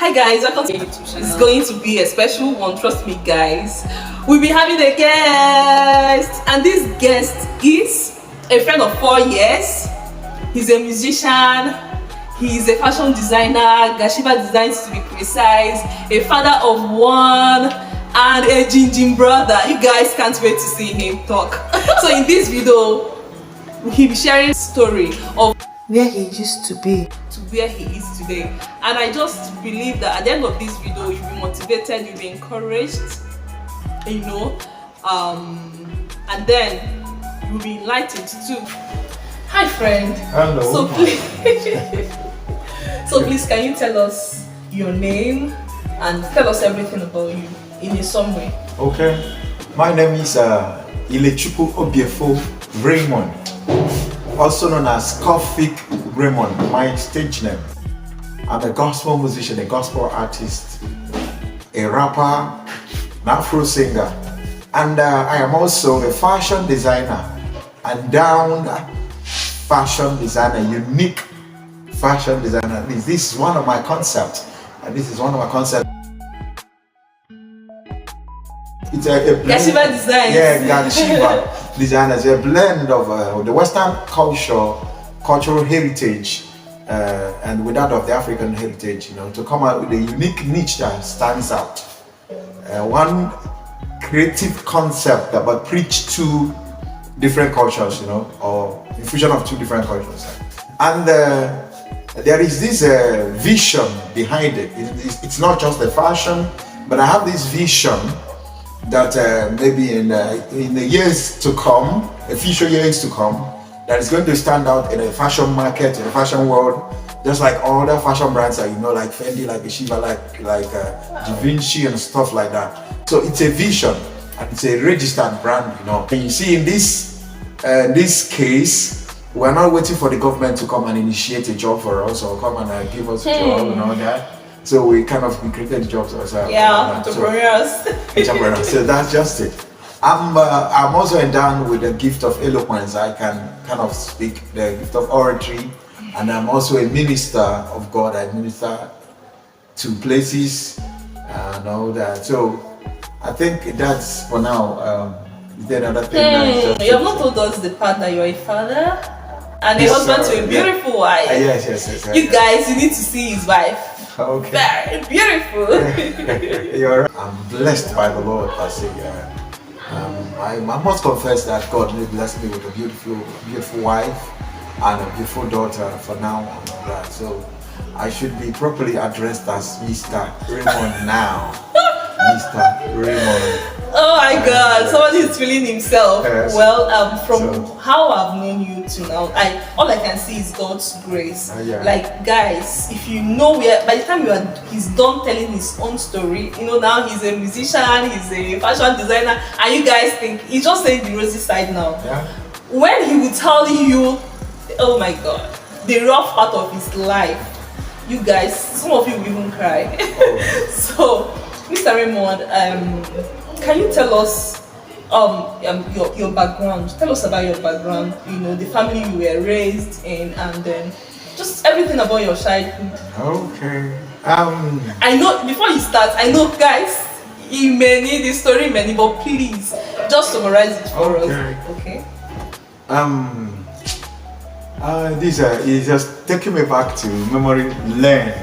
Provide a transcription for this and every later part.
Hi guys, welcome to my YouTube channel. It's going to be a special one, trust me guys. We'll be having a guest, and this guest is a friend of 4 years. He's a musician, he's a fashion designer, Gashiba Designs to be precise, a father of 1, and a Jinjin brother. You guys can't wait to see him talk. So in this video, he'll be sharing a story of where he used to be to where he is today. And I just believe that at the end of this video, you'll be motivated, you'll be encouraged, you know, and then you'll be enlightened too. Hi friend. Hello. So please can you tell us your name and tell us everything about you in a summary? Okay, my name is Ilechukwu Obiefo Raymond, also known as Corfic Raymond, my stage name. I'm a gospel musician, a gospel artist, a rapper, an Afro singer, and I am also a fashion designer, and down fashion designer, unique fashion designer. This is one of my concepts, and this is one of my concepts. It's a blend. Gashiba Designs. Yeah, Gashiba Designers. A blend of the Western cultural heritage and with that of the African heritage, you know, to come out with a unique niche that stands out. One creative concept that but preach two different cultures, you know, or infusion of two different cultures. And there is this vision behind it. It's not just the fashion, but I have this vision that maybe in the years to come, the future years to come, that is going to stand out in a fashion market, in the fashion world, just like all the fashion brands that you know, like Fendi, like Shiva, like Givenchy and stuff like that. So it's a vision and it's a registered brand, you know. And you see in this case, we're not waiting for the government to come and initiate a job for us or come and give us a job and all that. So we created jobs ourselves. Yeah, entrepreneurs. Entrepreneurs. So that's just it. I'm also endowed with the gift of eloquence. I can kind of speak the gift of oratory, and I'm also a minister of God. I minister to places and all that. So I think that's for now. Is there another thing? You have not told us the part that you're a father and a husband to a beautiful wife. Yes. You guys, you need to see his wife. Okay. Very beautiful. You're right. I'm blessed by the Lord, I say. I must confess that God really blessed me with a beautiful wife and a beautiful daughter for now and all that. So I should be properly addressed as Mr. Raymond now. Mr. Raymond. Oh my God, somebody is feeling himself. Yes. Well, from how I've known you to now, all I can see is God's grace. Yeah. Like guys, if you know where, by the time he's done telling his own story, you know, now he's a musician, he's a fashion designer, and you guys think he's just saying the rosy side now. Yeah. When he will tell you, oh my God, the rough part of his life, you guys, some of you will even cry. Oh. So, Mr. Raymond, can you tell us your background? Tell us about your background, you know, the family you were raised in, and then just everything about your childhood. Okay. I know, before you start, I know guys, you may need this story, many, but please, just summarize it for us. Okay. This is just taking me back to memory lane,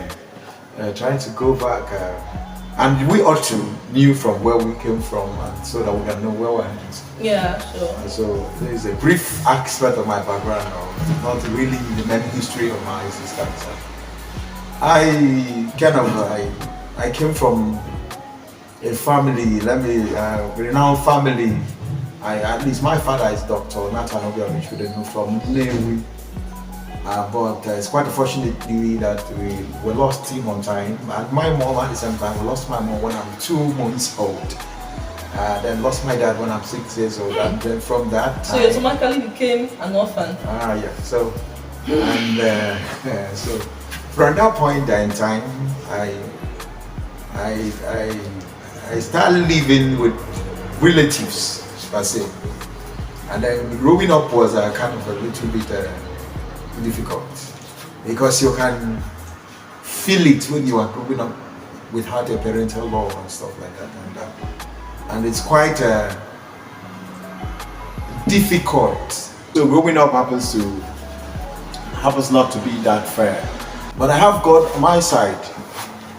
trying to go back. And we ought to knew from where we came from, and so that we can know where we're heading. Yeah, sure. So there is a brief aspect of my background, not really the main history of my existence. I came from a family, renowned family. At least my father is Dr. Nathan Obiabichu, they know from Newi. But it's quite unfortunately that we lost him on time, and my mom at the same time. We lost my mom when I'm 2 months old, then lost my dad when I'm 6 years old, and then from that time, so you automatically became an orphan. Yeah. So and so from that point in time, I started living with relatives per se, and then growing up was kind of a little bit difficult because you can feel it when you are growing up without a parental love and stuff like that, and it's quite difficult. So growing up happens not to be that fair. But I have God on my side.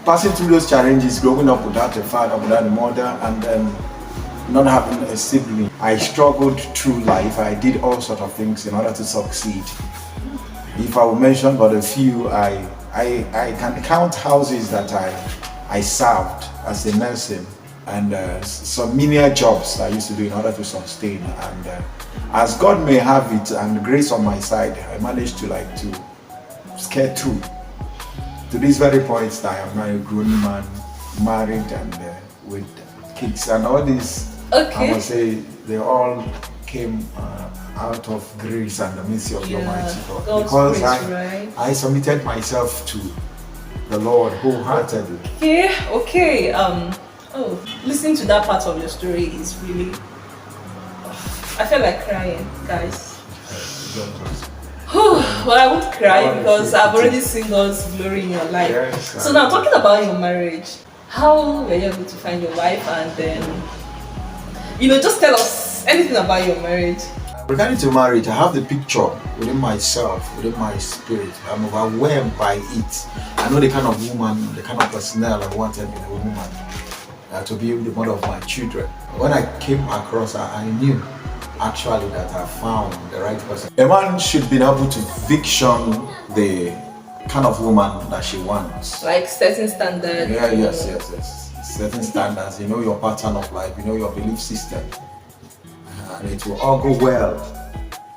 Passing through those challenges, growing up without a father, without a mother, and then not having a sibling, I struggled through life. I did all sorts of things in order to succeed. If I will mention but a few, I can count houses that I served as a nursing, and some menial jobs I used to do in order to sustain. And as God may have it, and the grace on my side, I managed to scare through to this very point that I am now a grown man, married, and with kids, and all this. Okay. I must say they all came out of grace and the mercy of the Almighty God. God's Because grace, right? I submitted myself to the Lord wholeheartedly. Okay. Listening to that part of your story is really. I feel like crying, guys. Well, I won't cry because I've already seen God's glory in your life. Yes, so now, talking about your marriage, how were you able to find your wife, and then, just tell us anything about your marriage. Regarding to marriage, I have the picture within myself, within my spirit. I'm overwhelmed by it. I know the kind of woman, the kind of personnel I wanted in a woman to be the mother of my children. When I came across her, I knew actually that I found the right person. A man should be able to vision the kind of woman that she wants. Like setting standards. Yeah, yes. Certain standards, your pattern of life, your belief system. And it will all go well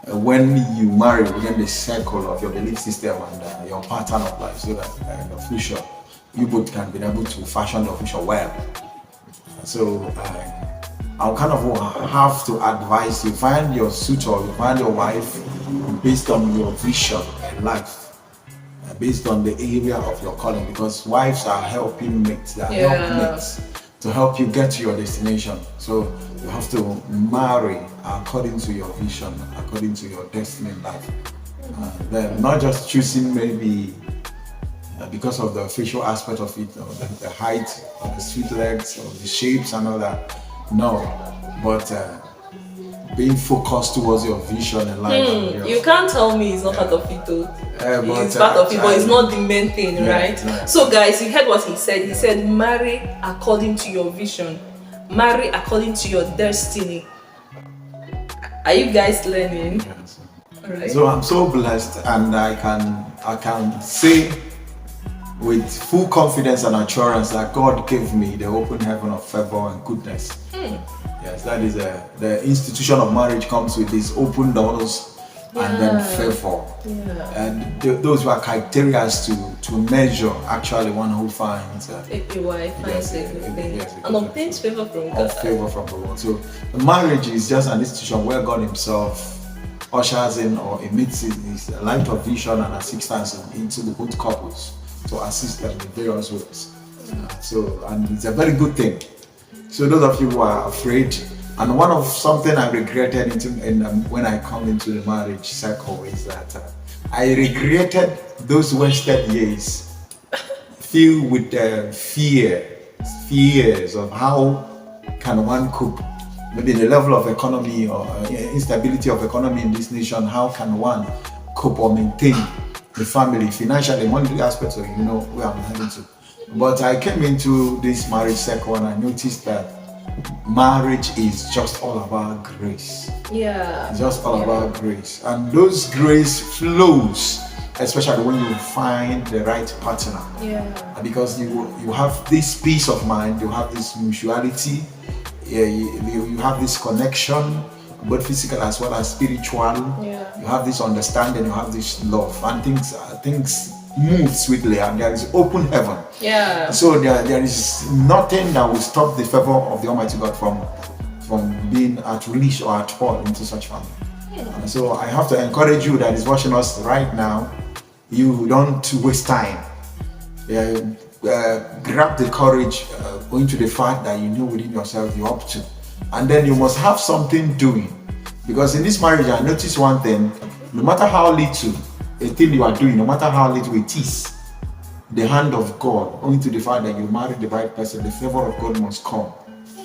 when you marry within the circle of your belief system and your pattern of life, so that in the future, you both can be able to fashion the future well. So I'll kind of have to advise you, find your suitor, you find your wife based on your vision in life, based on the area of your calling, because wives are helping mates, they are helpmates to help you get to your destination. So you have to marry according to your vision, according to your destiny in life. Then not just choosing maybe because of the facial aspect of it, or the height, or the sweet legs, or the shapes and all that. No, but being focused towards your vision in life. You can't tell me it's not part of it though. It's part of it, but it's not the main thing, right? So guys, you heard what he said. He said, marry according to your vision. Marry according to your destiny. Are you guys learning? Yes. Alright. So I'm so blessed, and I can say with full confidence and assurance that God gave me the open heaven of favor and goodness. Yes, that is the institution of marriage comes with these open doors and then favor. And those were criteria to measure actually one who finds a wife, finds everything, and obtains favor from God. Favor from the Lord. So the marriage is just an institution where God Himself ushers in or emits His light of vision and assistance into the both couples to assist them in various ways. And it's a very good thing. So those of you who are afraid, and one of something I regretted when I come into the marriage circle is that I regretted those wasted years filled with fears of how can one cope, maybe the level of economy or instability of economy in this nation, how can one cope or maintain the family financially, monetary aspects of where I'm heading to. But I came into this marriage circle and I noticed that marriage is just all about grace. It's just all about grace. And those grace flows, especially when you find the right partner. Because you have this peace of mind, you have this mutuality, you have this connection, both physical as well as spiritual. You have this understanding, you have this love, and things move sweetly, and there is open heaven. So there is nothing that will stop the favor of the Almighty God from being at release or at fall into such family. And so I have to encourage you that is watching us right now. You don't waste time. Grab the courage, going to the fact that you know within yourself you're up to, and then you must have something doing. Because in this marriage, I noticed one thing: no matter how little a thing you are doing, no matter how little it is, the hand of God, owing to the fact that you married the right person, the favor of God must come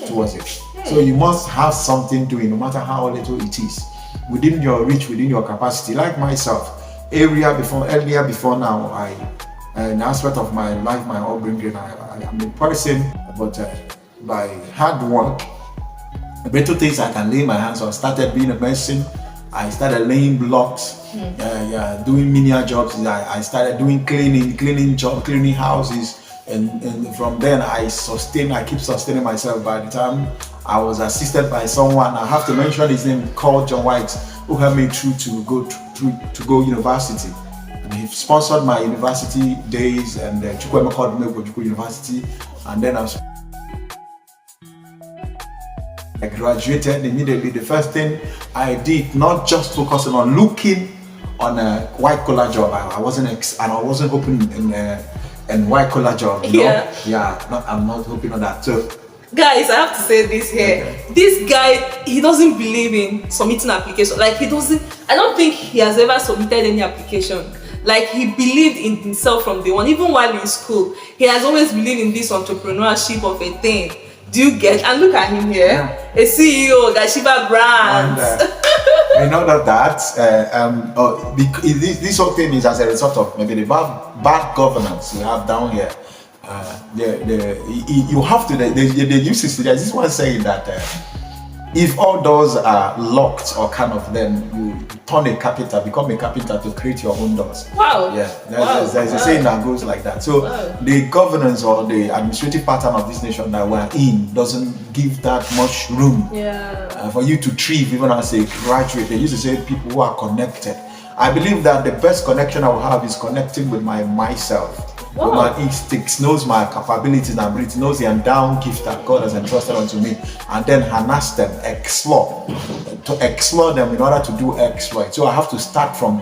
towards it. So you must have something doing, no matter how little it is, within your reach, within your capacity. Like myself, earlier before now, an aspect of my life, my upbringing, I am a person, but by hard work, better things I can lay my hands on. Started being a mason. I started laying blocks, doing menial jobs. I started doing cleaning houses, and from then I keep sustaining myself. By the time I was assisted by someone, I have to mention his name, called John White, who helped me through to go university. And he sponsored my university days, and Chukwuemeka called me to university, and then I graduated immediately. The first thing I did, not just focusing on looking on a white collar job. I wasn't hoping in white collar job. You know? I'm not hoping on that. So, guys, I have to say this here. Okay. This guy, he doesn't believe in submitting application. Like I don't think he has ever submitted any application. Like he believed in himself from day one. Even while in school, he has always believed in this entrepreneurship of a thing. Do you get? And look at him here, a CEO, Gashiba Brands. I know this whole thing is as a result of maybe the bad governance we have down here. You have to. They used to say, there's this one saying that if all doors are locked or kind of, then you become a carpenter to create your own doors. Wow. Yeah, there's a saying that goes like that. So the governance or the administrative pattern of this nation that we're in doesn't give that much room for you to thrive, even as a graduate. They used to say people who are connected. I believe that the best connection I will have is connecting with myself. With my instincts, knows my capabilities and abilities, knows the endowed gift that God has entrusted unto me, and then harness them, explore them in order to do exploit. So I have to start from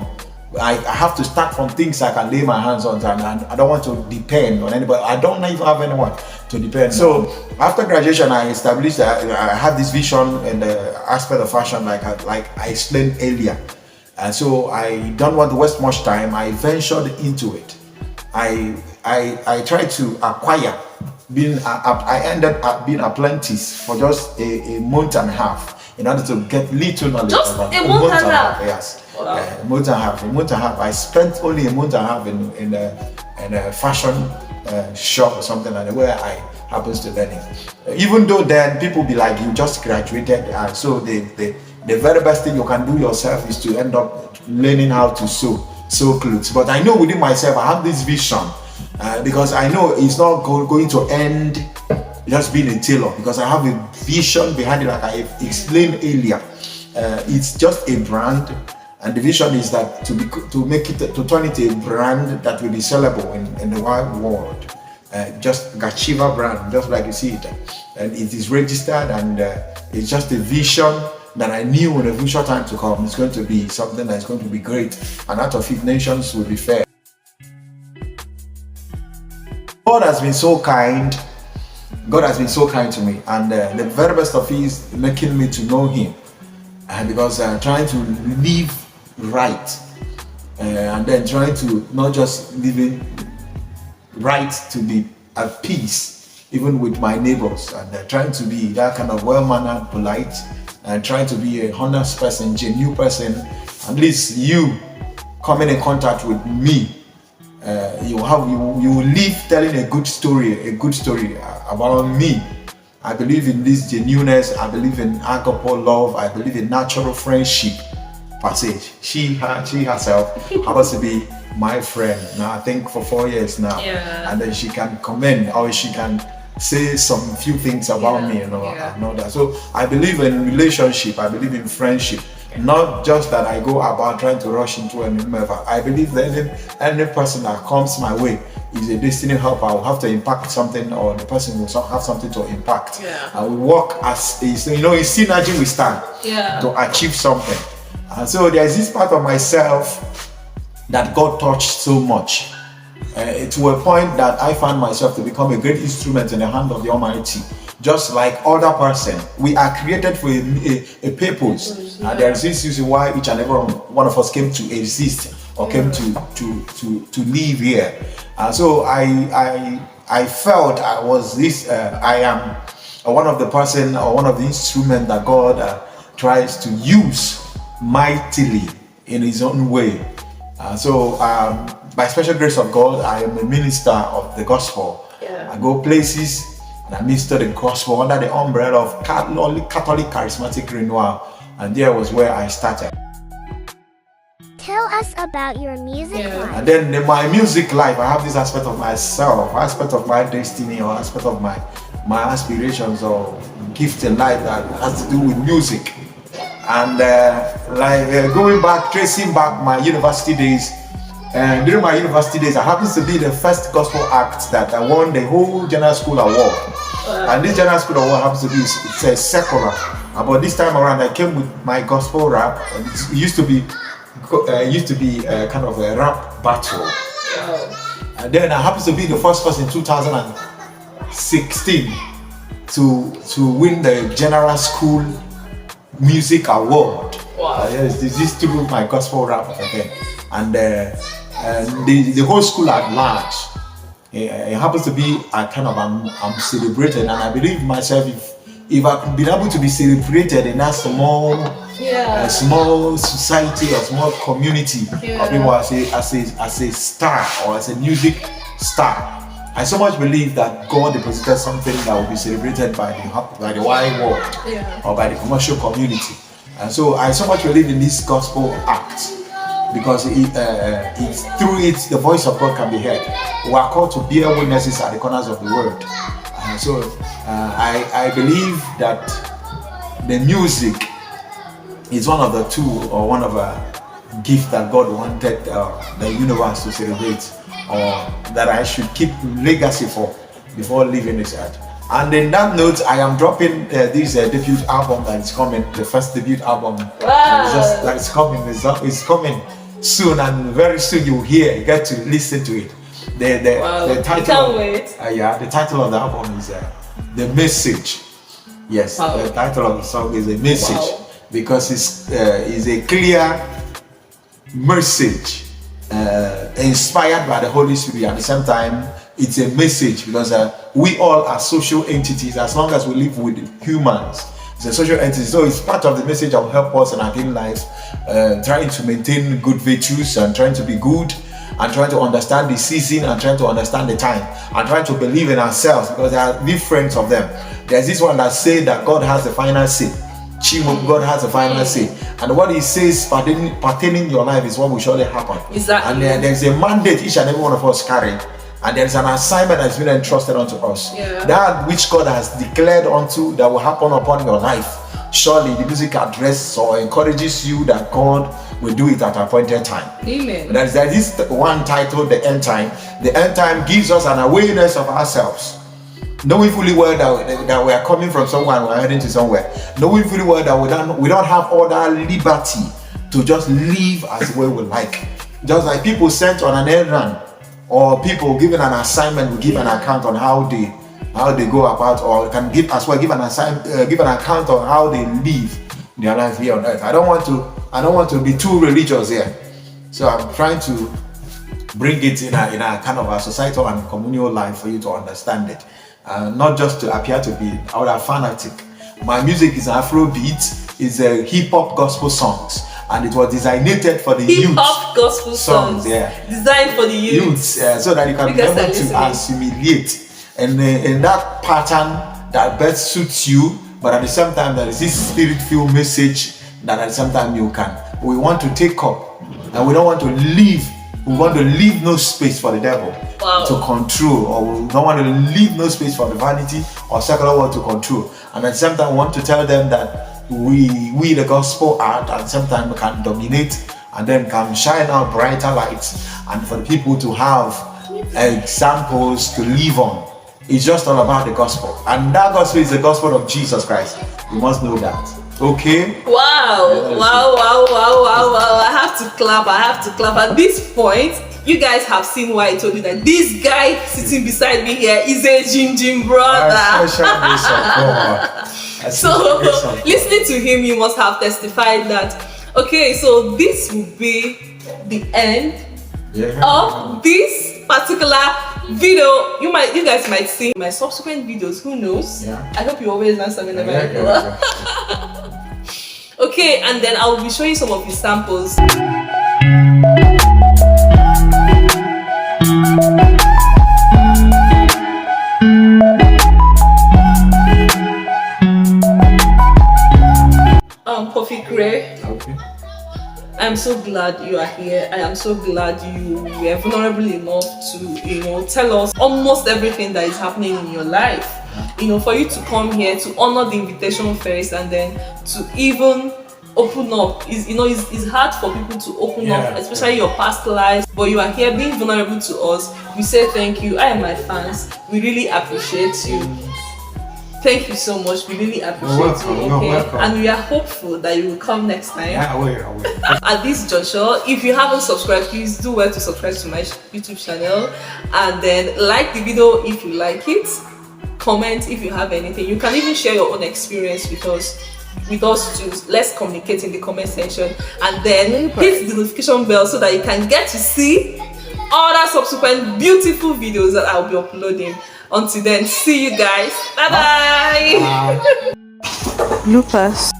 things I can lay my hands on, and I don't want to depend on anybody. I don't even have anyone to depend. So after graduation, I established that I had this vision in the aspect of fashion, like I explained earlier, and so I don't want to waste much time. I ventured into it. I tried to acquire. I ended up being apprentice for just a month and a half in order to get little knowledge. Just about a month and a half. Yes. Wow. A month and a half. I spent only a month and a half in a fashion shop or something like that, where I happens to learn it. Even though then people be like, you just graduated, so the very best thing you can do yourself is to end up learning how to sew clothes. But I know within myself I have this vision, because I know it's not going to end just being a tailor, because I have a vision behind it, like I explained earlier. It's just a brand, and the vision is that to turn it a brand that will be sellable in the wide world. Just Gachiva brand, just like you see it, and it is registered, and it's just a vision that I knew in a very short time to come it's going to be something that's going to be great, and out of it nations will be fair. God has been so kind to me, and the very best of it is making me to know Him, because I'm trying to live right, and then trying to not just living right, to be at peace even with my neighbors, and trying to be that kind of well-mannered, polite, and trying to be a honest person, genuine person. At least you coming in contact with me, you will live telling a good story about me. I believe in this genuineness. I believe in agape love. I believe in natural friendship per se. She herself happens to be my friend now, I think for 4 years now, and then she can comment, or she can say some few things about me, and all that. So I believe in relationship. I believe in friendship. Not just that I go about trying to rush into any member. I believe that any person that comes my way is a destiny helper. I will have to impact something, or the person will have something to impact. I will work as in synergy we stand to achieve something. And so there is this part of myself that God touched so much, to a point that I found myself to become a great instrument in the hand of the Almighty. Just like other person, we are created for a purpose. There is this reason why each and every one of us came to exist or came to live here. So I felt I was this. I am one of the person or one of the instrument that God tries to use mightily in His own way. So by special grace of God, I am a minister of the gospel. I go places and I minister the gospel under the umbrella of Catholic Charismatic Renewal, and there was where I started. Tell us about your music life. And then in my music life, I have this aspect of myself, aspect of my destiny, or aspect of my aspirations or gift in life that has to do with music. And going back, tracing back my university days, and during my university days, I happened to be the first gospel act that I won the whole general school award. And this general school award happens to be it's secular. But this time around, I came with my gospel rap. And it used to be kind of a rap battle. And then I happened to be the first person in 2016 to win the general school music award. Yes, this is through my gospel rap again. And the whole school at large, it happens to be I'm celebrated, and I believe myself if I could be able to be celebrated in that small society, a small community of people as a star or as a music star, I so much believe that God deposited something that will be celebrated by the wide world or by the commercial community. And so I so much believe in this gospel act, because it's through it the voice of God can be heard. We are called to bear witnesses at the corners of the world. So I believe that the music is one of the one of a gift that God wanted the universe to celebrate, or that I should keep legacy for before leaving this earth. And in that note, I am dropping this debut album that is coming, the first debut album it's coming soon, and very soon you get to listen to it. The title, the title of the album is The Message. Yes, the title of the song is The Message, because it's a clear message inspired by the Holy Spirit. At the same time, it's a message because we all are social entities. As long as we live with humans, it's a social entity. So it's part of the message that will help us in our daily lives, trying to maintain good virtues and trying to be good, and trying to understand the season and trying to understand the time, and trying to believe in ourselves, because there are different of them. There's this one that says that God has the final say. God has the final say, and what He says pertaining your life is what will surely happen. Exactly. And there's a mandate each and every one of us carry, and there's an assignment that's been entrusted unto us. That which God has declared unto that will happen upon your life. Surely the music addresses or encourages you that God will do it at appointed time. Amen. There's this one title, The End Time. The end time gives us an awareness of ourselves, knowing fully well that we are coming from somewhere and we're heading to somewhere. Knowing fully well that we don't have all that liberty to just live as we would like. Just like people sent on an errand, or people given an assignment will give an account on how they go about, or can give an account on how they live their life here on earth. I don't want to be too religious here, so I'm trying to bring it in a kind of a societal and communal life for you to understand it, not just to appear to be a fanatic. My music is Afrobeat, is a hip hop gospel songs, and it was designated for the youth. Hip hop gospel songs, designed for the youth, so that you can be able to assimilate in that pattern that best suits you, but at the same time there is this spirit-filled message that at the same time we want to take up, and we don't want to leave. We want to leave no space for the devil to control, or we don't want to leave no space for the vanity or secular world to control. And at the same time, we want to tell them that we the gospel art at the same time can dominate and then can shine out brighter lights, and for the people to have examples to live on. It's just all about the gospel, and that gospel is the gospel of Jesus Christ. You must know that. Okay? Wow. I have to clap. At this point, you guys have seen why I told you that this guy sitting beside me here is a Jim brother. So listening to him, you must have testified that, okay, so this will be the end Yeah. of this particular video. You guys might see my subsequent videos, who knows. Yeah. I hope you always learn something about it. Yeah. Okay, and then I'll be showing some of his samples. Corfic Ray, Okay. I'm so glad you are here. I am so glad you were vulnerable enough to, tell us almost everything that is happening in your life. For you to come here to honor the invitation first, and then to even open up. It's hard for people to open up, especially your past lives. But you are here being vulnerable to us. We say thank you. I and my fans, we really appreciate you. Thank you so much. We really appreciate you. You're welcome. And we are hopeful that you will come next time. Yeah, I will. At this juncture, if you haven't subscribed, please do well to subscribe to my YouTube channel, and then like the video if you like it. Comment if you have anything. You can even share your own experience with us too. Let's communicate in the comment section, and then hit the notification bell so that you can get to see other subsequent beautiful videos that I'll be uploading. Until then, see you guys. Bye bye. Bloopers.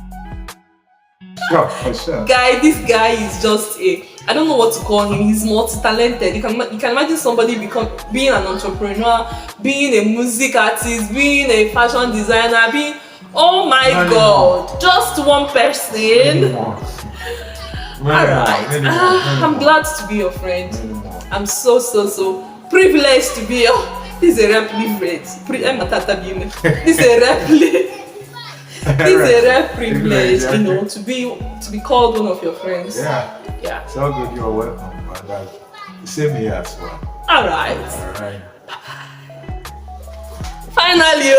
Sure, for sure. This guy is just I don't know what to call him. He's multi-talented. You can imagine somebody being an entrepreneur, being a music artist, being a fashion designer, oh my God, just one person. Alright, I'm glad to be your friend. I'm so privileged to be this is a rare privilege. This is a rare privilege, to be called one of your friends. Yeah. So good, you're welcome. And same here as well. Alright. Alright. Finally,